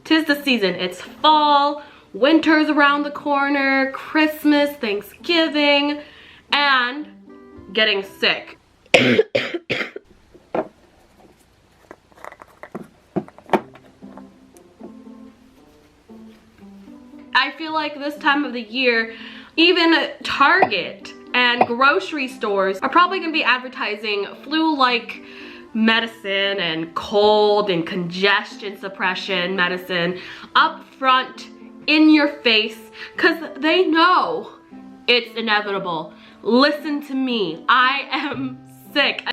'Tis the season. It's fall, winter's around the corner, Christmas, Thanksgiving, and getting sick. I feel like this time of the year, even Target and grocery stores are probably gonna be advertising flu-like medicine and cold and congestion suppression medicine up front in your face, because they know it's inevitable. Listen to me, I am sick.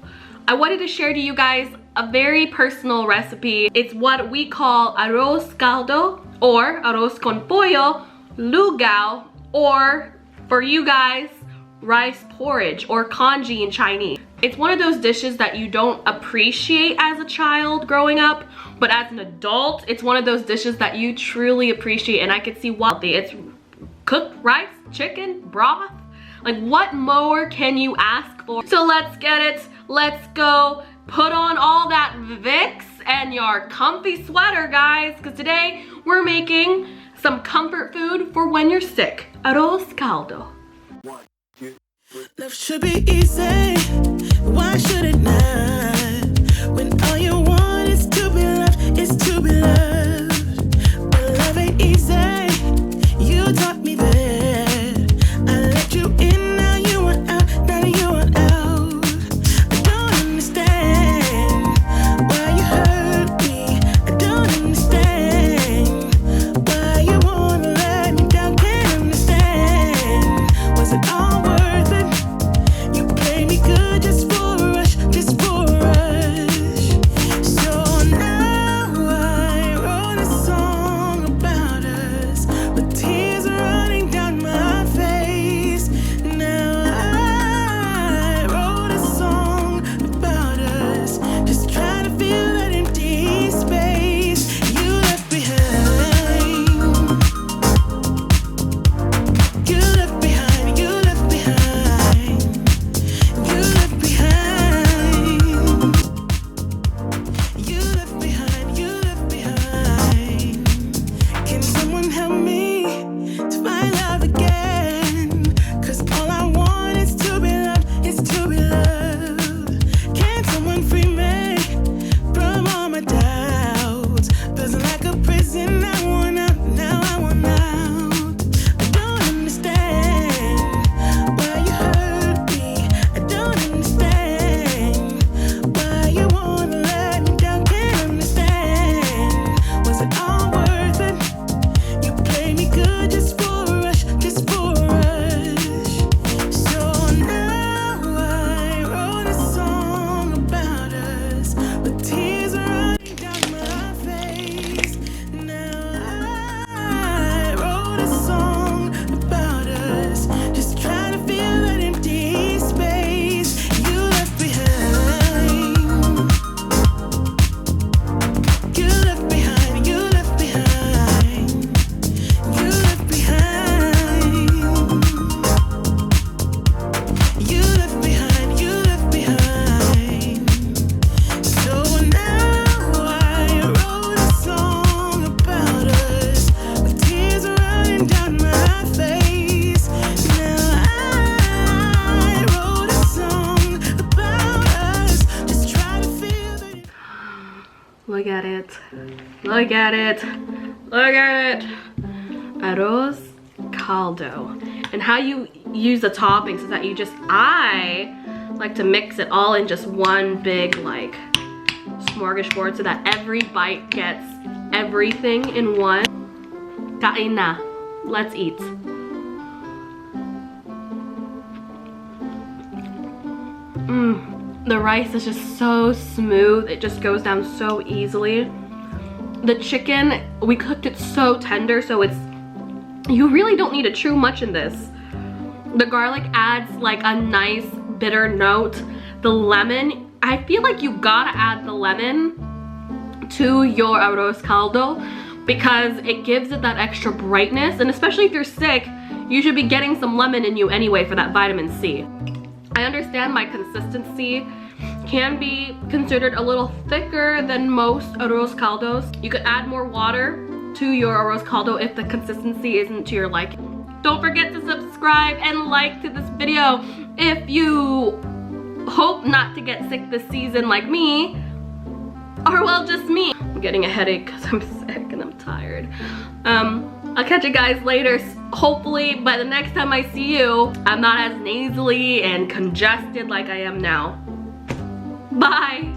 I wanted to share to you guys a very personal recipe. It's what we call arroz caldo, or arroz con pollo, lugao, or for you guys, rice porridge, or congee in Chinese. It's one of those dishes that you don't appreciate as a child growing up, but as an adult, it's one of those dishes that you truly appreciate, and I could see why. It's cooked rice, chicken, broth. Like, what more can you ask for? So let's get it, let's go. Put on all that Vicks and your comfy sweater, guys, because today we're making some comfort food for when you're sick. Arroz caldo. Love should be easy, why should it not? When all you want is to be loved, is to be loved. But love ain't easy, you taught me that. I let you in, now you want out, now you want out. I don't understand why you hurt me. I don't understand why you wanna let me down. Can't understand, was it all worth it? You play me good just for a rush, just for a rush. So now I wrote a song about us, with tears running down my face. Now I wrote a song about us, just trying to fill that empty space you left behind. You left behind, you left behind. You left behind. You left behind, you left behind. Can someone help me to find love again? 'Cause all I want is to be loved, is to be loved. Can someone free me from all my doubts? Feels like a prison, I want out, now I want out. I don't understand why you hurt me. I don't understand why you wanna let me down. Can't understand, was it all worth it? You play me good just for a rush, just for a rush. So now I wrote a song about us, with tears running down my face. Now I wrote a song about us, just trying to fill that empty space you left behind. You left behind, you left behind. You left behind. You left behind, you left behind. So now I wrote a song about us, with tears running down my face. Now I wrote a song about us, just trying to feel that. Look at it. Look at it. Look at it. Arroz caldo. And how you use the toppings is that you just, I like to mix it all in just one big like smorgasbord so that every bite gets everything in one. Kain na. Let's eat. The rice is just so smooth. It just goes down so easily. The chicken, we cooked it so tender, so it's, you really don't need to chew much in this. The garlic adds like a nice bitter note. The lemon, I feel like you gotta add the lemon to your arroz caldo because it gives it that extra brightness, and especially if you're sick, you should be getting some lemon in you anyway for that vitamin C. I understand my consistency can be considered a little thicker than most arroz caldos. You could add more water to your arroz caldo if the consistency isn't to your liking. Don't forget to subscribe and like to this video if you hope not to get sick this season like me, or well, just me. I'm getting a headache because I'm sick and I'm tired. I'll catch you guys later. Hopefully by the next time I see you, I'm not as nasally and congested like I am now. Bye.